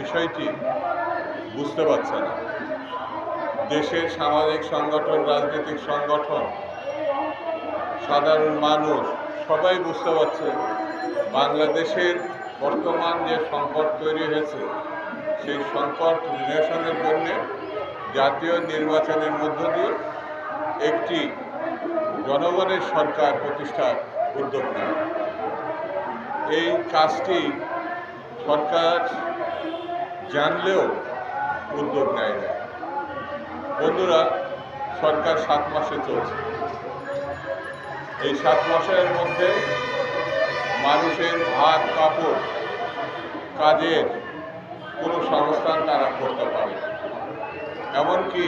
বিষয়টি বুঝতে পারছে না। দেশের সামাজিক সংগঠন, রাজনৈতিক সংগঠন, সাধারণ মানুষ সবাই বুঝতে পারছে বাংলাদেশের বর্তমান যে সংকট তৈরি হয়েছে সেই সংকট নিরসনের জন্য জাতীয় নির্বাচনের মধ্য দিয়ে একটি জনগণের সরকার প্রতিষ্ঠার উদ্যোগ নেয়। এই কাজটি সরকার জানলেও উদ্যোগ নেয় না। বন্ধুরা, সরকার 7 মাসে চলছে। এই 7 মাসের মধ্যে মানুষের ভাত কাপড় কাজের কোনো সংস্থান তারা করতে পারে, এমনকি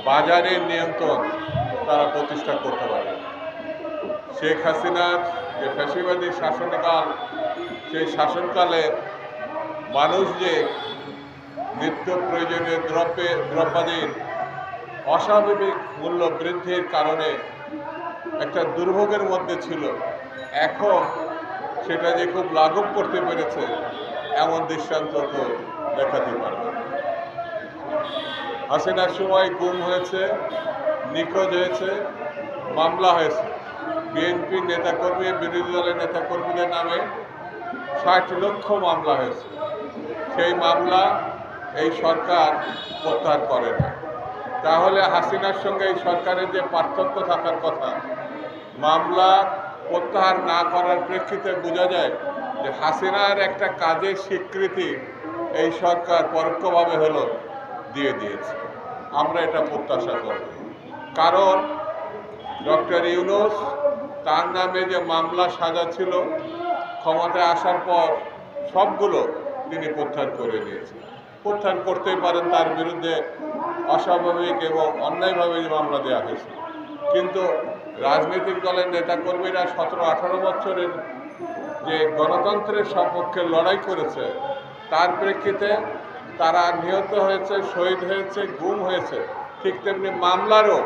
বাজারের নিয়ন্ত্রণ তারা প্রতিষ্ঠা করতে পারে। শেখ হাসিনার যে ফ্যাসিবাদী শাসনকাল, সেই শাসনকালে মানুষ যে নিত্য প্রয়োজনীয় দ্রব্যাদির অস্বাভাবিক মূল্য বৃদ্ধির কারণে একটা দুর্ভোগের মধ্যে ছিল, এখন সেটা যে খুব লাঘব করতে পেরেছে এমন দৃষ্টান্ত তো দেখাতে পারবে। হাসিনার সময় গুম হয়েছে, নিখোঁজ হয়েছে, মামলা হয়েছে। বিএনপি নেতাকর্মী, বিরোধী দলের নেতাকর্মীদের নামে 60 লক্ষ মামলা হয়েছে। সেই মামলা এই সরকার প্রত্যাহার করে না। তাহলে হাসিনার সঙ্গে এই সরকারের যে পার্থক্য থাকার কথা, মামলা প্রত্যাহার না করার প্রেক্ষিতে বোঝা যায় যে হাসিনার একটা কাজের স্বীকৃতি এই সরকার পরোক্ষভাবে হলো দিয়ে দিয়েছে। আমরা এটা প্রত্যাশা করব, কারণ ডক্টর ইউনূস তার নামে যে মামলা সাজা ছিল ক্ষমতায় আসার পর সবগুলো তিনি প্রত্যাহার করে দিয়েছেন। প্রত্যাহার করতেই পারেন, তার বিরুদ্ধে অস্বাভাবিক এবং অন্যায়ভাবে যে মামলা দেওয়া হয়েছে। কিন্তু রাজনৈতিক দলের নেতাকর্মীরা 17-18 বছরের যে গণতন্ত্রের সপক্ষে লড়াই করেছে, তার প্রেক্ষিতে তারা নিহত হয়েছে, শহীদ হয়েছে, গুম হয়েছে। ঠিক তেমনি মামলারও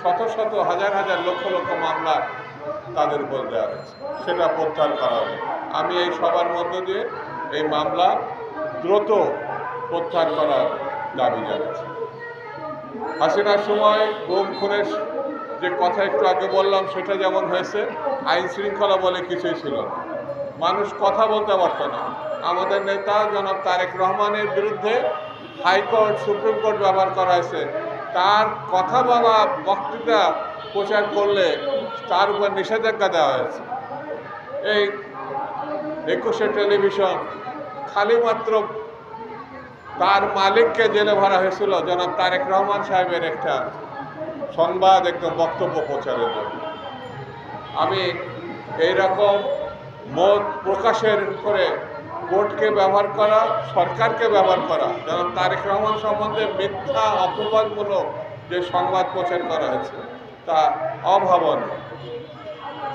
শত শত হাজার হাজার লক্ষ লক্ষ মামলা তাদের উপর দেওয়া হয়েছে, সেটা প্রত্যাহার করা হবে। আমি এই সবার মধ্য দিয়ে এই মামলা দ্রুত প্রত্যাহার করার দাবি জানাচ্ছি। হাসিনার সময় গুম খুনের যে কথা একটু আগে বললাম, সেটা যেমন হয়েছে, আইন শৃঙ্খলা বলে কিছুই ছিল না, মানুষ কথা বলতে পারত না। আমাদের নেতা জনাব তারেক রহমানের বিরুদ্ধে হাইকোর্ট, সুপ্রিম কোর্ট ব্যবহার করা হয়েছে। তার কথা বলা বক্তৃতা প্রচার করলে তার উপর নিষেধাজ্ঞা দেওয়া হয়েছে। এই 21শে টেলিভিশন খালি মাত্র তার মালিককে জেলে ভরা হয়েছিল জনাব তারেক রহমান সাহেবের একটা সংবাদ, একটা বক্তব্য প্রচারের জন্য। আমি এইরকম মত প্রকাশের করে কোর্টকে ব্যবহার করা, সরকারকে ব্যবহার করা, জনাব তারেক রহমান সম্বন্ধে মিথ্যা অপবাদমূলক যে সংবাদ প্রচার করা হয়েছে তা অভাবনীয়,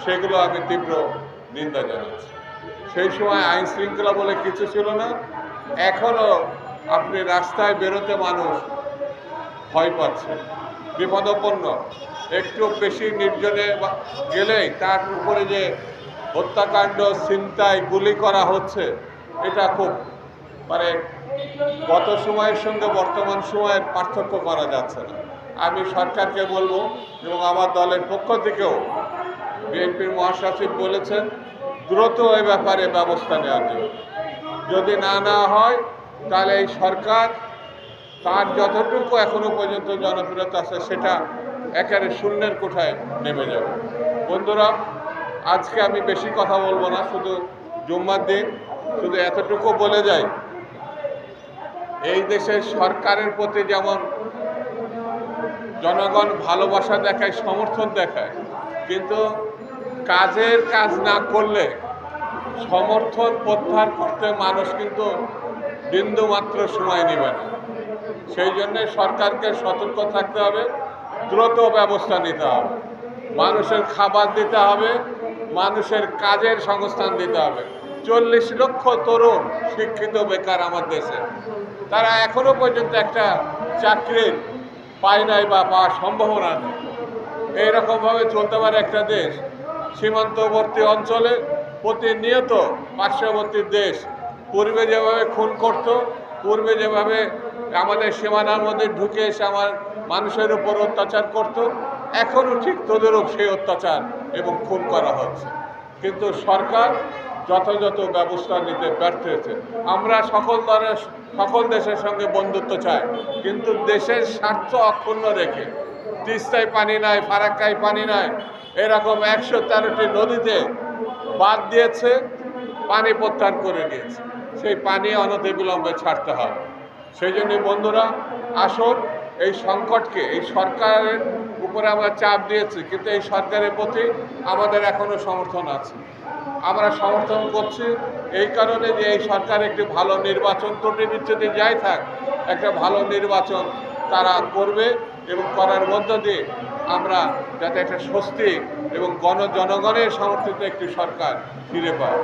সেগুলো আমি তীব্র নিন্দা জানাচ্ছি। সেই সময় আইন শৃঙ্খলা বলে কিছু ছিল না। এখনও আপনি রাস্তায় বেরোতে মানুষ ভয় পাচ্ছে, বিপদাপন্ন। একটু বেশি নির্জনে গেলেই তার উপরে যে হত্যাকাণ্ড, ছিনতাই, গুলি করা হচ্ছে, এটা খুব গত সময়ের সঙ্গে বর্তমান সময়ের পার্থক্য করা যাচ্ছে না। আমি সরকারকে বলবো, এবং আমার দলের পক্ষ থেকেও বিএনপির মহাসচিব বলেছেন, দ্রুত এই ব্যাপারে ব্যবস্থা নেওয়া জন্য। যদি না নেওয়া হয় তাহলে এই সরকার তার যতটুকু এখনো পর্যন্ত জনপ্রিয়তা আছে সেটা একেবারে শূন্যের কোঠায় নেমে যাবে। বন্ধুরা, আজকে আমি বেশি কথা বলবো না, শুধু জুম্মার দিন শুধু এতটুকু বলে যাই, এই দেশের সরকারের প্রতি যেমন জনগণ ভালোবাসা দেখায়, সমর্থন দেখায়, কিন্তু কাজের কাজ না করলে সমর্থন প্রত্যাহার করতে মানুষ কিন্তু বিন্দুমাত্র সময় নেবে না। সেই জন্যে সরকারকে সতর্ক থাকতে হবে, দ্রুত ব্যবস্থা নিতে হবে, মানুষের খাবার দিতে হবে, মানুষের কাজের সংস্থান দিতে হবে। 40 লক্ষ তরুণ শিক্ষিত বেকার আমার দেশে, তারা এখনো পর্যন্ত একটা চাকরির পায় নাই বা পাওয়ার সম্ভাবনা নেই। এইরকমভাবে চলতে পারে একটা দেশ? সীমান্তবর্তী অঞ্চলে প্রতিনিয়ত পার্শ্ববর্তী দেশ পূর্বে যেভাবে খুন করত, পূর্বে যেভাবে আমাদের সীমানার মধ্যে ঢুকে এসে আমার মানুষের উপর অত্যাচার করত, এখনও ঠিক তোদেরও সেই অত্যাচার এবং খুন করা হচ্ছে। কিন্তু সরকার যথাযথ ব্যবস্থা নিতে ব্যর্থ হয়েছে। আমরা সকল দেশের সঙ্গে বন্ধুত্ব চাই, কিন্তু দেশের স্বার্থ অক্ষুণ্ণ রেখে তিস্তায় পানি নাই, ফারাক্কায় পানি নাই, এরকম 113টি নদীতে বাদ দিয়েছে, পানি প্রত্যাহার করে নিয়েছে। সেই পানি অনতিবিলম্বে ছাড়তে হবে। সেই জন্য বন্ধুরা, আসুন এই সংকটকে, এই সরকারের উপরে আমরা চাপ দিয়েছি, কিন্তু এই সরকারের প্রতি আমাদের এখনো সমর্থন আছে। আমরা সমর্থন করছি এই কারণে যে এই সরকার একটি ভালো নির্বাচন, ত্রুটি বিচ্ছুতি যাই থাক, একটা ভালো নির্বাচন তারা করবে এবং করার মধ্য দিয়ে আমরা যাতে একটা স্বস্তি এবং জনগণের সমর্থিত একটি সরকার ফিরে পাই।